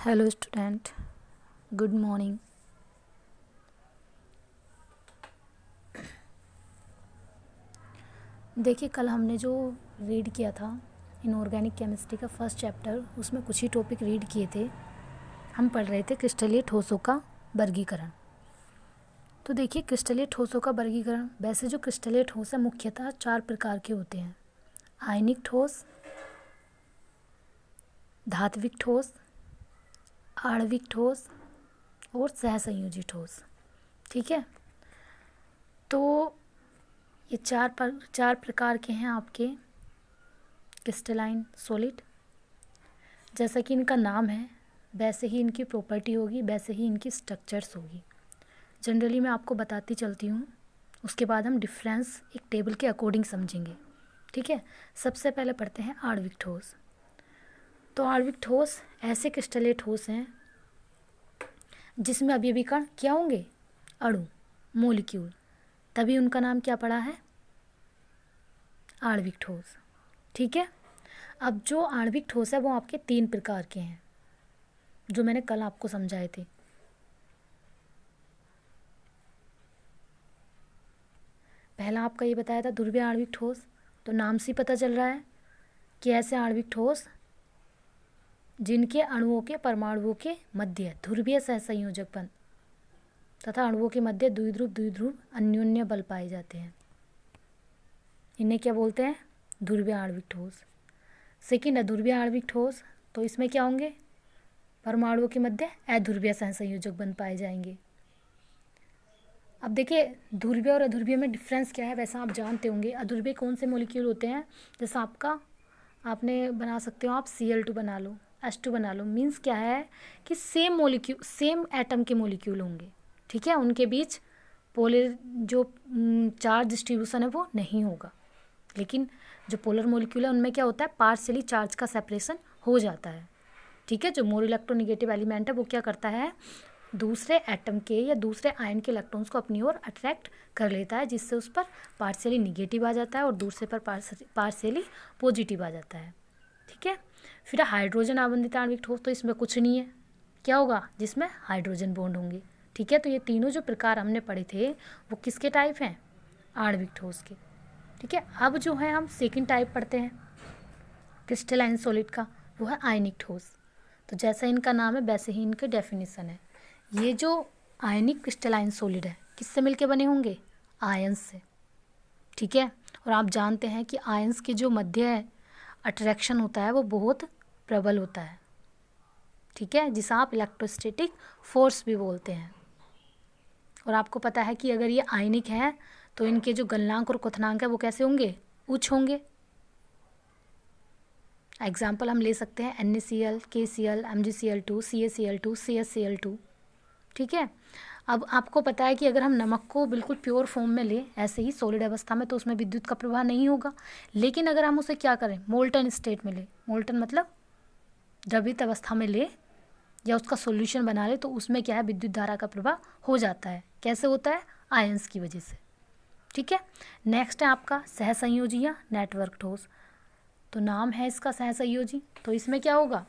Hello student, good morning. देखिए, कल हमने जो रीड किया था इनऑर्गेनिक केमिस्ट्री का फर्स्ट चैप्टर, उसमें कुछ ही टॉपिक रीड किए थे। हम पढ़ रहे थे क्रिस्टलीय ठोसों का वर्गीकरण। तो देखिए, क्रिस्टलीय ठोसों का वर्गीकरण, वैसे जो क्रिस्टलीय ठोस है मुख्यतः 4 प्रकार के होते हैं: आयनिक ठोस, धात्विक ठोस, आणविक ठोस और सहसंयोजी ठोस। ठीक है, तो ये चार प्रकार के हैं आपके क्रिस्टलाइन सॉलिड। जैसा कि इनका नाम है वैसे ही इनकी प्रॉपर्टी होगी, वैसे ही इनकी स्ट्रक्चर्स होगी। जनरली मैं आपको बताती चलती हूँ, उसके बाद हम डिफरेंस एक टेबल के अकॉर्डिंग समझेंगे। ठीक है, सबसे पहले पढ़ते हैं आणविक ठोस। तो आणविक ठोस ऐसे क्रिस्टलीय ठोस हैं जिसमें अभी कण क्या होंगे? अणु, मोलिक्यूल, तभी उनका नाम क्या पड़ा है? आणविक ठोस। ठीक है, अब जो आणविक ठोस है वो आपके 3 प्रकार के हैं, जो मैंने कल आपको समझाए थे। पहला आपका ये बताया था ध्रुवीय आणविक ठोस। तो नाम से पता चल रहा है कि ऐसे आणविक ठोस जिनके अणुओं के परमाणुओं के मध्य ध्रुवीय सहसंयोजक बंध तथा अणुओं के मध्य द्विध्रुव अन्योन्य बल पाए जाते हैं, इन्हें क्या बोलते हैं? ध्रुवीय आणविक ठोस। सेकंड अध्रुवीय आणविक ठोस, तो इसमें क्या होंगे? परमाणुओं के मध्य अध्रुवीय सहसंयोजक बंध पाए जाएंगे। अब देखिए, ध्रुवीय और अध्रुवीय में डिफरेंस क्या है, वैसा आप जानते होंगे। अध्रुवीय कौन से मॉलिक्यूल होते हैं? जैसा आपने बना सकते हो, आप Cl2 बना लो, H2 बना लो। मीन्स क्या है कि सेम मॉलिक्यूल, सेम एटम के मॉलिक्यूल होंगे। ठीक है, उनके बीच पोलर जो चार्ज डिस्ट्रीब्यूशन है वो नहीं होगा। लेकिन जो पोलर मॉलिक्यूल है उनमें क्या होता है? पार्शियली चार्ज का सेपरेशन हो जाता है। ठीक है, जो मोर इलेक्ट्रोनिगेटिव एलिमेंट है वो क्या करता है? दूसरे एटम के या दूसरे आयन के इलेक्ट्रॉन्स को अपनी ओर अट्रैक्ट कर लेता है, जिससे उस पर पार्शियली निगेटिव आ जाता है और दूसरे पर पार्शियली पॉजिटिव आ जाता है। ठीक है, फिर हाइड्रोजन आबंधित आणविक ठोस, तो इसमें कुछ नहीं है। क्या होगा? जिसमें हाइड्रोजन बॉन्ड होंगे। ठीक है, तो ये तीनों जो प्रकार हमने पढ़े थे वो किसके टाइप हैं? आणविक ठोस के। ठीक है, अब जो है हम सेकेंड टाइप पढ़ते हैं क्रिस्टलाइन सॉलिड का, वो है आयनिक ठोस। तो जैसा इनका नाम है वैसे ही इनके डेफिनेशन है। ये जो आयनिक क्रिस्टलाइन सॉलिड है किससे मिलके बने होंगे? आयंस से। ठीक है, और आप जानते हैं कि आयंस के जो मध्य अट्रैक्शन होता है वो बहुत प्रबल होता है। ठीक है, जिसे आप इलेक्ट्रोस्टैटिक फोर्स भी बोलते हैं। और आपको पता है कि अगर ये आयनिक है तो इनके जो गलनांक और क्वथनांक है वो कैसे होंगे? उच्च होंगे। एग्जाम्पल हम ले सकते हैं NaCl, KCl, MgCl2, CaCl2, CsCl2। ठीक है, अब आपको पता है कि अगर हम नमक को बिल्कुल प्योर फॉर्म में लें, ऐसे ही सॉलिड अवस्था में, तो उसमें विद्युत का प्रवाह नहीं होगा। लेकिन अगर हम उसे क्या करें? मोल्टन स्टेट में लें, मोल्टन मतलब द्रवित अवस्था में ले या उसका सॉल्यूशन बना ले, तो उसमें क्या है? विद्युत धारा का प्रवाह हो जाता है। कैसे होता है? आयंस की वजह से। ठीक है, नेक्स्ट है आपका सहसंयोजी या नेटवर्क ठोस। तो नाम है इसका सहसंयोजी, तो इसमें क्या होगा?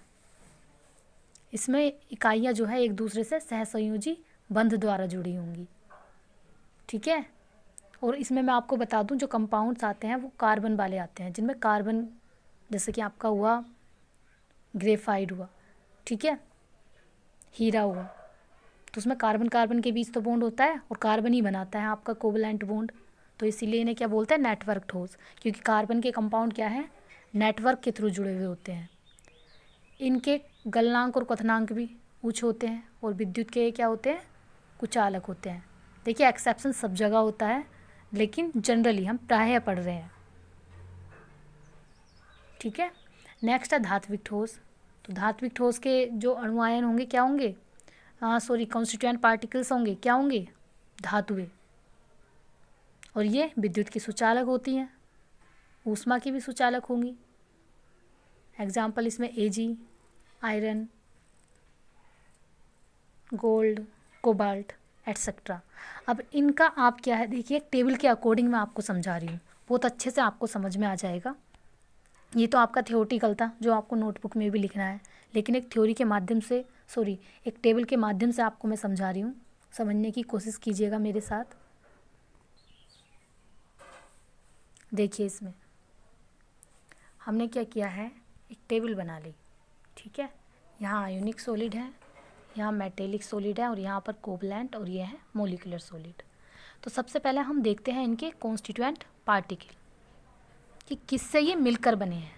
इसमें इकाइयाँ जो है एक दूसरे से सहसंयोजी बंध द्वारा जुड़ी होंगी। ठीक है, और इसमें मैं आपको बता दूं जो कंपाउंड्स आते हैं वो कार्बन वाले आते हैं, जिनमें कार्बन, जैसे कि आपका हुआ ग्रेफाइट हुआ, ठीक है, हीरा हुआ, तो उसमें कार्बन कार्बन के बीच तो बॉन्ड होता है और कार्बन ही बनाता है आपका कोवलेंट बॉन्ड। तो इसीलिए इन्हें क्या बोलते हैं? नेटवर्क ठोस, क्योंकि कार्बन के कंपाउंड क्या है? नेटवर्क के थ्रू जुड़े हुए होते हैं। इनके गलनांक और क्वथनांक भी उच्च होते हैं और विद्युत के क्या होते हैं? कुचालक होते हैं। देखिए, एक्सेप्शन सब जगह होता है, लेकिन जनरली हम प्रायः पढ़ रहे हैं। ठीक है, नेक्स्ट है धात्विक ठोस। तो धात्विक ठोस के जो अणु आयन होंगे क्या होंगे? कॉन्स्टिट्यूएंट पार्टिकल्स होंगे, क्या होंगे? धातुएं। और ये विद्युत की सुचालक होती हैं, ऊष्मा की भी सुचालक होंगी। एग्जाम्पल इसमें Ag, iron, gold, cobalt etcetera. अब इनका आप क्या है, देखिए टेबल के अकॉर्डिंग मैं आपको समझा रही हूँ, बहुत अच्छे से आपको समझ में आ जाएगा। ये तो आपका थियोरटिकल था जो आपको नोटबुक में भी लिखना है, लेकिन एक थ्योरी के माध्यम से, एक टेबल के माध्यम से आपको मैं समझा रही हूँ, समझने की कोशिश कीजिएगा मेरे साथ। देखिए इसमें हमने क्या किया है, एक टेबल बना ली, ठीक है। यहाँ आयोनिक सॉलिड है, यहाँ मेटेलिक सॉलिड है और यहाँ पर कोवलेंट और ये है मोलिकुलर सॉलिड। तो सबसे पहले हम देखते हैं इनके कॉन्स्टिट्यूएंट पार्टिकल कि किससे ये मिलकर बने हैं।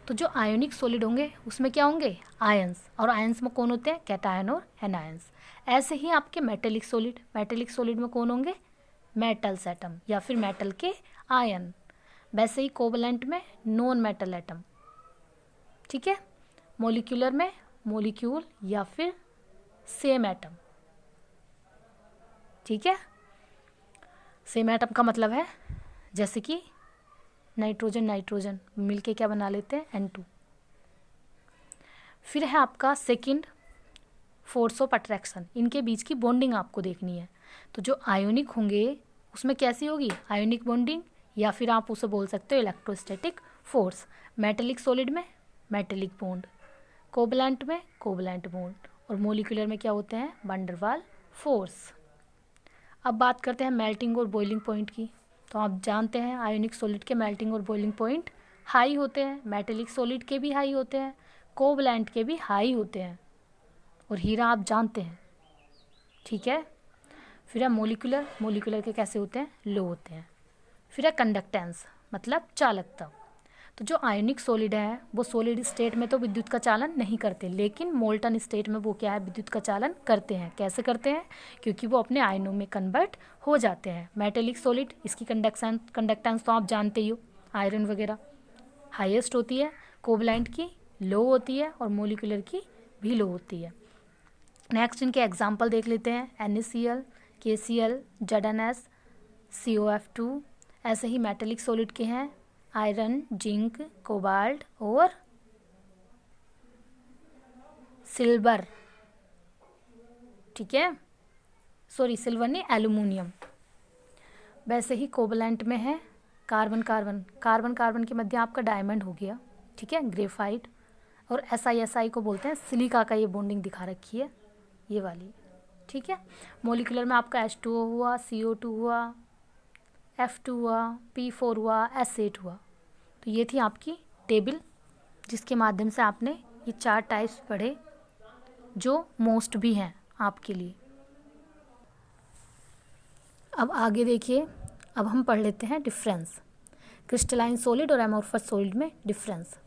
तो जो आयोनिक सॉलिड होंगे उसमें क्या होंगे, आयंस, और आयंस में कौन होते हैं, कैटायन और एनायंस। ऐसे ही आपके मेटेलिक सॉलिड में कौन होंगे, मेटल्स एटम या फिर मेटल के आयन। वैसे ही कोवलेंट में नॉन मेटल एटम, ठीक है। मोलिकुलर में मोलिक्यूल या फिर सेम एटम, ठीक है। सेम एटम का मतलब है जैसे कि नाइट्रोजन मिलके क्या बना लेते हैं, N2। फिर है आपका सेकंड, फोर्स ऑफ अट्रैक्शन, इनके बीच की बॉन्डिंग आपको देखनी है। तो जो आयोनिक होंगे उसमें कैसी होगी, आयोनिक बॉन्डिंग, या फिर आप उसे बोल सकते हो इलेक्ट्रोस्टैटिक फोर्स। मेटेलिक सॉलिड में मेटेलिक बॉन्ड, कोवलेंट में कोवलेंट बॉन्ड, और मोलिकुलर में क्या होते हैं, वैन डर वाल फोर्स। अब बात करते हैं मेल्टिंग और बॉइलिंग पॉइंट की। तो आप जानते हैं आयोनिक सॉलिड के मेल्टिंग और बॉइलिंग पॉइंट हाई होते हैं, मेटेलिक सॉलिड के भी हाई होते हैं, कोवलेंट के भी हाई होते हैं, और हीरा आप जानते हैं, ठीक है। फिर है मोलिकुलर के कैसे होते हैं, लो होते हैं। फिर है कंडक्टेंस, मतलब चालकता। तो जो आयोनिक सॉलिड है वो सॉलिड स्टेट में तो विद्युत का चालन नहीं करते, लेकिन मोल्टन स्टेट में वो क्या है, विद्युत का चालन करते हैं। कैसे करते हैं, क्योंकि वो अपने आयनों में कन्वर्ट हो जाते हैं। मेटेलिक सॉलिड, इसकी कंडक्टेंस तो आप जानते ही हो, आयरन वगैरह हाईएस्ट होती है, कोवलेंट की लो होती है और मोलिकुलर की भी लो होती है। नेक्स्ट इनके एग्जाम्पल देख लेते हैं, NaCl, KCl, ZnS, COF2। ऐसे ही मेटेलिक सॉलिड के हैं आयरन, जिंक, कोबाल्ट और सिल्वर, ठीक है। सिल्वर नहीं, एल्यूमिनियम। वैसे ही कोवलेंट में है कार्बन के मध्य आपका डायमंड हो गया, ठीक है, ग्रेफाइट। और SI को बोलते हैं सिलिका का, ये बॉन्डिंग दिखा रखी है ये वाली, ठीक है। मोलिकुलर में आपका H2O हुआ, CO2 हुआ, F2 हुआ, P4 हुआ, S8 हुआ। तो ये थी आपकी टेबल जिसके माध्यम से आपने ये 4 टाइप्स पढ़े जो मोस्ट भी हैं आपके लिए। अब आगे देखिए, अब हम पढ़ लेते हैं डिफरेंस, क्रिस्टलाइन सॉलिड और एमोर्फस सॉलिड में डिफरेंस।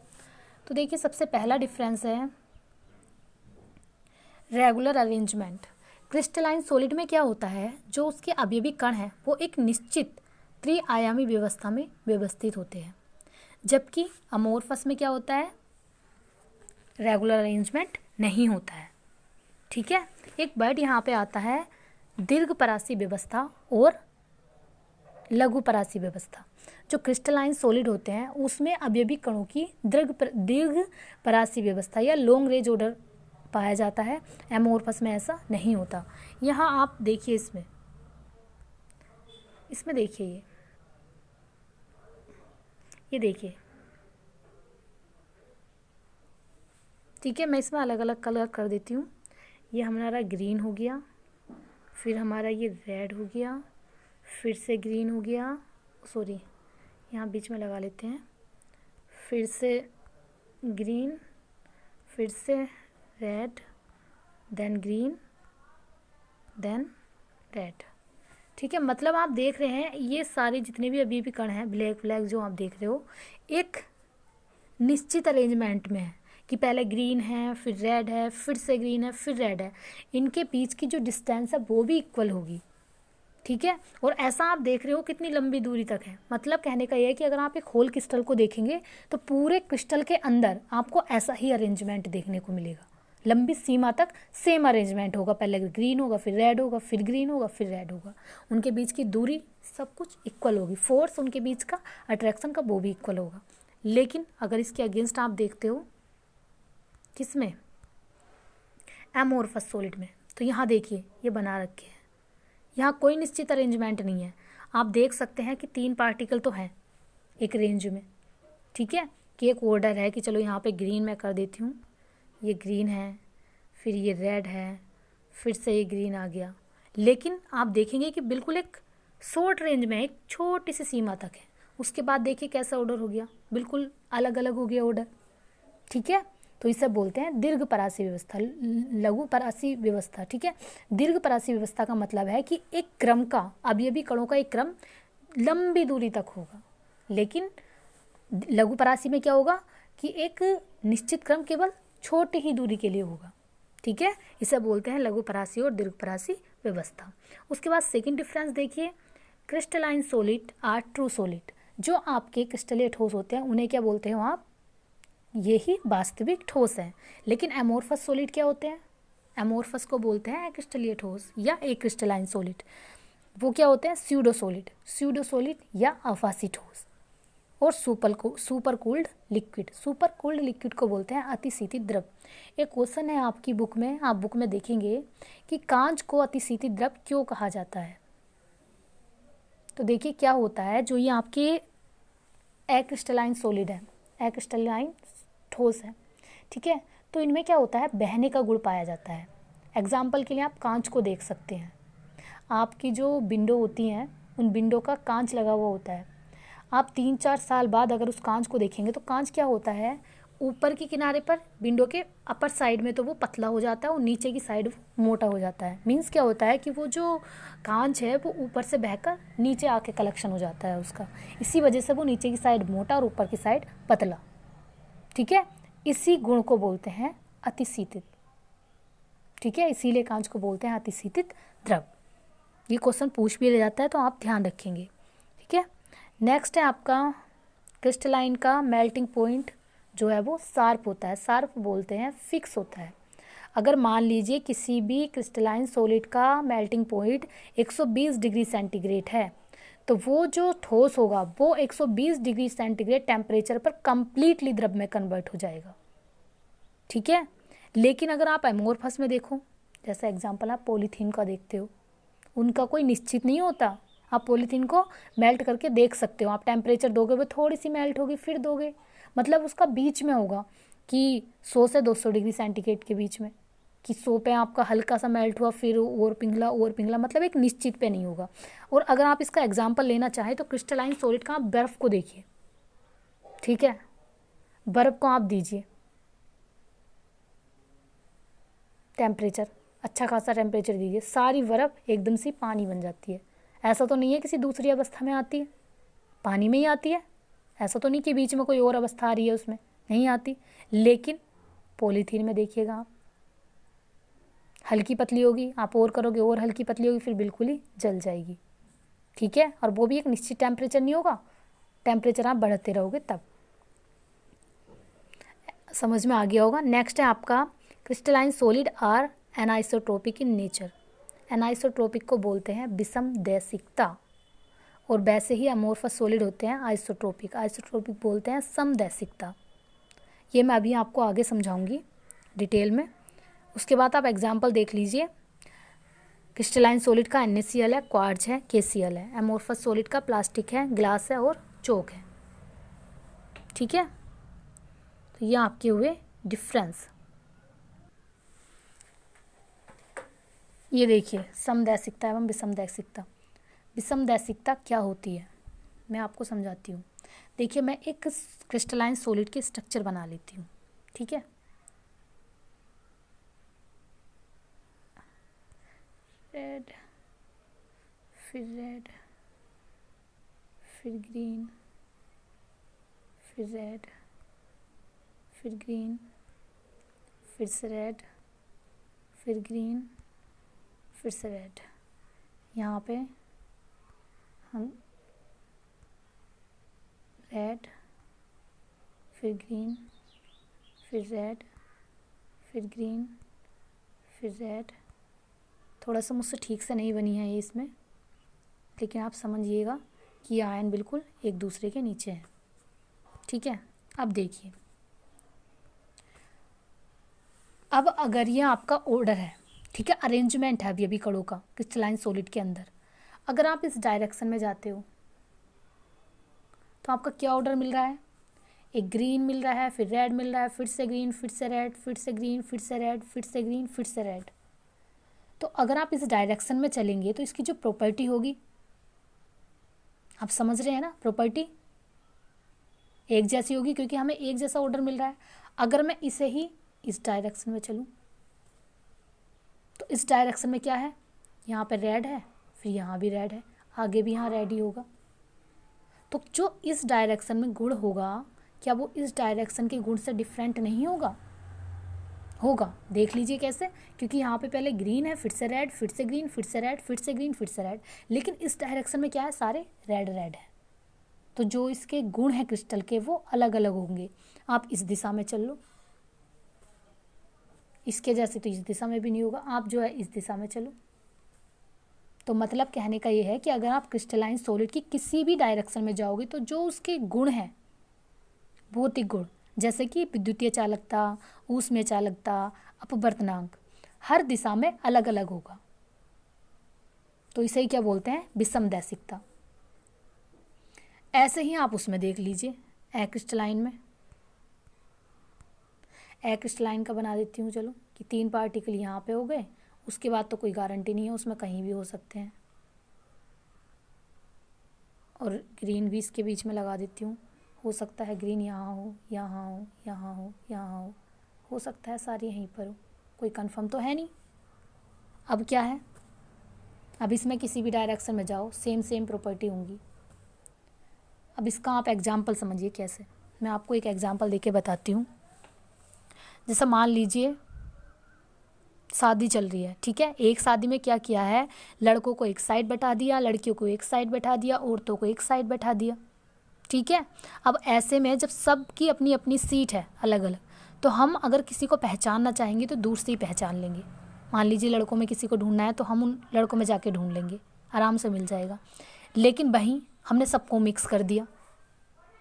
तो देखिए सबसे पहला डिफरेंस है रेगुलर अरेंजमेंट। क्रिस्टलाइन सॉलिड में क्या होता है, जो उसके अवयवी कण हैं वो एक निश्चित त्रिआयामी व्यवस्था में व्यवस्थित होते हैं, जबकि अमोर्फस में क्या होता है, रेगुलर अरेंजमेंट नहीं होता है, ठीक है। एक वर्ड यहाँ पे आता है दीर्घपरासी व्यवस्था और लघुपरासी व्यवस्था। जो क्रिस्टलाइन सॉलिड होते हैं उसमें अवयवी कणों की दीर्घपरासी व्यवस्था या लॉन्ग रेंज ऑर्डर पाया जाता है, एमोर्फस में ऐसा नहीं होता। यहाँ आप देखिए इसमें देखिए ये देखिए, ठीक है। मैं इसमें अलग अलग कलर कर देती हूँ। ये हमारा ग्रीन हो गया, फिर हमारा ये रेड हो गया, फिर से ग्रीन हो गया, यहाँ बीच में लगा लेते हैं, फिर से ग्रीन, फिर से red, then green, then red, ठीक है। मतलब आप देख रहे हैं ये सारे जितने भी अभी कण हैं, ब्लैक जो आप देख रहे हो, एक निश्चित अरेंजमेंट में है कि पहले ग्रीन है, फिर रेड है, फिर से ग्रीन है, फिर रेड है। इनके बीच की जो डिस्टेंस है वो भी इक्वल होगी, ठीक है। और ऐसा आप देख रहे हो कितनी लंबी दूरी तक है। मतलब कहने का यह है कि अगर आप एक होल क्रिस्टल को देखेंगे तो पूरे क्रिस्टल के अंदर आपको ऐसा ही अरेंजमेंट देखने को मिलेगा, लंबी सीमा तक सेम अरेंजमेंट होगा। पहले ग्रीन होगा, फिर रेड होगा, फिर ग्रीन होगा, फिर रेड होगा। उनके बीच की दूरी सब कुछ इक्वल होगी, फोर्स उनके बीच का, अट्रैक्शन का, वो भी इक्वल होगा। लेकिन अगर इसके अगेंस्ट आप देखते हो किसमें, एमोर्फस सॉलिड में, तो यहाँ देखिए ये बना रखे हैं, यहाँ कोई निश्चित अरेंजमेंट नहीं है। आप देख सकते हैं कि 3 पार्टिकल तो हैं एक रेंज में, ठीक है, कि एक ऑर्डर है कि चलो यहाँ पे ग्रीन मैं कर देती हूँ, ये ग्रीन है, फिर ये रेड है, फिर से ये ग्रीन आ गया। लेकिन आप देखेंगे कि बिल्कुल एक शॉर्ट रेंज में, एक छोटी सी सीमा तक है। उसके बाद देखिए कैसा ऑर्डर हो गया, बिल्कुल अलग अलग हो गया ऑर्डर। ठीक है, तो इसे बोलते हैं दीर्घ परासी व्यवस्था, लघु परासी व्यवस्था। ठीक है, दीर्घ परासी व्यवस्था का मतलब है कि एक क्रम का, अवयवी कणों का एक क्रम लंबी दूरी तक होगा। लेकिन लघु परासी में क्या होगा कि एक निश्चित क्रम केवल छोटी ही दूरी के लिए होगा। ठीक है, इसे बोलते हैं लघु परासी और दीर्घ परासी व्यवस्था। उसके बाद सेकंड डिफरेंस देखिए, crystalline solid are true solid. जो आपके क्रिस्टलीय ठोस होते हैं उन्हें क्या बोलते हो आप, यही वास्तविक ठोस है। लेकिन एमोर्फस सॉलिड क्या होते हैं, एमोर्फस को बोलते हैं क्रिस्टलीय ठोस या एक क्रिस्टलाइन सॉलिड। वो क्या होते हैं, स्यूडो सॉलिड, स्यूडो सॉलिड या आभासी ठोस। और super cooled liquid, super cooled liquid को बोलते हैं अतिशीतित द्रव। एक क्वेश्चन है आपकी बुक में, आप बुक में देखेंगे कि कांच को अतिशीतित द्रव क्यों कहा जाता है। तो देखिए क्या होता है, जो ये आपके एक्रिस्टलाइन सॉलिड है, एक्रिस्टलाइन ठोस है, ठीक है, तो इनमें क्या होता है, बहने का गुण पाया जाता है। एग्जाम्पल के लिए आप कांच को देख सकते हैं, आपकी जो विंडो होती हैं उन विंडो का कांच लगा हुआ होता है। आप 3-4 साल बाद अगर उस कांच को देखेंगे तो कांच क्या होता है, ऊपर के किनारे पर विंडो के अपर साइड में तो वो पतला हो जाता है और नीचे की साइड मोटा हो जाता है। मीन्स क्या होता है कि वो जो कांच है वो ऊपर से बहकर नीचे आके कलेक्शन हो जाता है उसका, इसी वजह से वो नीचे की साइड मोटा और ऊपर की साइड पतला। ठीक है, इसी गुण को बोलते हैं अतिशीतित। ठीक है, इसीलिए कांच को बोलते हैं अतिशीतित द्रव। ये क्वेश्चन पूछ भी ले जाता है तो आप ध्यान रखेंगे। ठीक है, नेक्स्ट है आपका क्रिस्टलाइन का मेल्टिंग पॉइंट जो है वो शार्प होता है, शार्प बोलते हैं फिक्स होता है। अगर मान लीजिए किसी भी क्रिस्टलाइन सॉलिड का मेल्टिंग पॉइंट 120 डिग्री सेंटीग्रेड है तो वो जो ठोस होगा वो 120 डिग्री सेंटीग्रेड टेम्परेचर पर कंप्लीटली द्रव में कन्वर्ट हो जाएगा। ठीक है, लेकिन अगर आप एमोर्फस में देखो, जैसा एग्जांपल आप पॉलीथीन का देखते हो, उनका कोई निश्चित नहीं होता। आप पॉलीथीन को मेल्ट करके देख सकते हो, आप टेम्परेचर दोगे वो थोड़ी सी मेल्ट होगी फिर दोगे, मतलब उसका बीच में होगा कि 100 से 200 डिग्री सेंटीग्रेड के बीच में, कि 100 पे आपका हल्का सा मेल्ट हुआ फिर और पिघला, मतलब एक निश्चित पे नहीं होगा। और अगर आप इसका एग्जाम्पल लेना चाहें तो क्रिस्टलाइन सॉलिड का आप बर्फ़ को देखिए। ठीक है, बर्फ़ को आप दीजिए टेम्परेचर, अच्छा खासा टेम्परेचर दीजिए, सारी बर्फ़ एकदम से पानी बन जाती है। ऐसा तो नहीं है किसी दूसरी अवस्था में आती है, पानी में ही आती है। ऐसा तो नहीं कि बीच में कोई और अवस्था आ रही है, उसमें नहीं आती। लेकिन पॉलीथीन में देखिएगा आप, हल्की पतली होगी, आप और करोगे और हल्की पतली होगी, फिर बिल्कुल ही जल जाएगी। ठीक है, और वो भी एक निश्चित टेम्परेचर नहीं होगा, टेम्परेचर आप बढ़ाते रहोगे तब। समझ में आ गया होगा। नेक्स्ट है आपका crystalline solid are anisotropic in nature. Anisotropic को बोलते हैं विषमदैशिकता, और वैसे ही अमोर्फस सॉलिड होते हैं आइसोट्रोपिक। आइसोट्रोपिक बोलते हैं समदैशिकता। ये मैं अभी आपको आगे समझाऊंगी डिटेल में। उसके बाद आप एग्जाम्पल देख लीजिए। क्रिस्टलाइन सॉलिड का NaCl है, क्वार्ट्ज है, KCl है। एमोर्फस सॉलिड का प्लास्टिक है, ग्लास है और चौक है। ठीक है, तो ये आपके हुए डिफरेंस। ये देखिए समदैशिकता एवं विषमदैशिकता। विषमदैशिकता क्या होती है मैं आपको समझाती हूँ। देखिए मैं एक क्रिस्टलाइन सॉलिड के स्ट्रक्चर बना लेती हूँ। ठीक है, रेड, फिर रेड, फिर ग्रीन, फिर रेड, फिर ग्रीन, फिर से रेड, फिर ग्रीन, फिर से रेड। यहाँ पे हम रेड, फिर ग्रीन, फिर रेड, फिर ग्रीन, फिर रेड। थोड़ा सा मुझसे ठीक से नहीं बनी है ये इसमें, लेकिन आप समझिएगा कि ये आयन बिल्कुल एक दूसरे के नीचे हैं। ठीक है, अब देखिए, अब अगर ये आपका ऑर्डर है, ठीक है, अरेंजमेंट है अभी कणों का क्रिस्टलाइन सॉलिड के अंदर, अगर आप इस डायरेक्शन में जाते हो तो आपका क्या ऑर्डर मिल रहा है, एक ग्रीन मिल रहा है, फिर रेड मिल रहा है, फिर से ग्रीन, फिर से रेड, फिर से ग्रीन, फिर से रेड, फिर से ग्रीन, फिर से रेड। तो अगर आप इस डायरेक्शन में चलेंगे तो इसकी जो प्रॉपर्टी होगी, आप समझ रहे हैं ना, प्रॉपर्टी एक जैसी होगी क्योंकि हमें एक जैसा ऑर्डर मिल रहा है। अगर मैं इसे ही इस डायरेक्शन में चलूँ तो इस डायरेक्शन में क्या है, यहाँ पे रेड है, फिर यहाँ भी रेड है, आगे भी यहाँ रेड ही होगा। तो जो इस डायरेक्शन में गुण होगा, क्या वो इस डायरेक्शन के गुण से डिफरेंट नहीं होगा? होगा। देख लीजिए कैसे, क्योंकि यहाँ पे पहले ग्रीन है, फिर से रेड, फिर से ग्रीन, फिर से रेड, फिर से ग्रीन, फिर से रेड, लेकिन इस डायरेक्शन में क्या है, सारे रेड रेड है। तो जो इसके गुण हैं क्रिस्टल के वो अलग अलग होंगे। आप इस दिशा में चल लो, इसके जैसे तो इस दिशा में भी नहीं होगा, आप जो है इस दिशा में चलो। तो मतलब कहने का ये है कि अगर आप क्रिस्टलाइन सॉलिड की किसी भी डायरेक्शन में जाओगे तो जो उसके गुण हैं, भौतिक गुण, जैसे कि विद्युतीय चालकता, ऊष्मीय चालकता, अपवर्तनांक, हर दिशा में अलग अलग होगा। तो इसे ही क्या बोलते हैं, विषमदैशिकता। ऐसे ही आप उसमें देख लीजिए एक्रिस्टलाइन में। एक्रिस्टलाइन का बना देती हूँ चलो, कि 3 पार्टिकल यहाँ पे हो गए, उसके बाद तो कोई गारंटी नहीं है, उसमें कहीं भी हो सकते हैं। और ग्रीन भी इसके बीच में लगा देती हूँ, हो सकता है ग्रीन यहाँ हो, यहाँ हो, यहाँ हो, यहाँ हो सकता है सारी यहीं पर हो, कोई कंफर्म तो है नहीं। अब क्या है, अब इसमें किसी भी डायरेक्शन में जाओ सेम प्रॉपर्टी होंगी। अब इसका आप एग्जाम्पल समझिए कैसे, मैं आपको एक एग्जाम्पल देके बताती हूँ। जैसा मान लीजिए शादी चल रही है, ठीक है। एक शादी में क्या किया है, लड़कों को एक साइड बैठा दिया, लड़कियों को एक साइड बैठा दिया, औरतों को एक साइड बैठा दिया, ठीक है। अब ऐसे में जब सबकी अपनी अपनी सीट है अलग अलग, तो हम अगर किसी को पहचानना चाहेंगे तो दूर से ही पहचान लेंगे। मान लीजिए लड़कों में किसी को ढूंढना है तो हम उन लड़कों में जाके ढूंढ लेंगे, आराम से मिल जाएगा। लेकिन वहीं हमने सबको मिक्स कर दिया,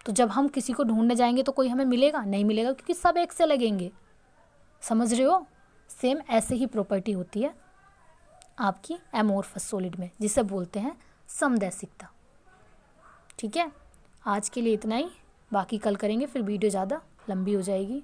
तो जब हम किसी को ढूंढने जाएंगे तो कोई हमें मिलेगा नहीं, मिलेगा, क्योंकि सब एक से लगेंगे। समझ रहे हो? सेम ऐसे ही प्रॉपर्टी होती है आपकी एमोर्फस सॉलिड में, जिसे बोलते हैं समदैशिकता। ठीक है, आज के लिए इतना ही, बाकी कल करेंगे, फिर वीडियो ज़्यादा लंबी हो जाएगी।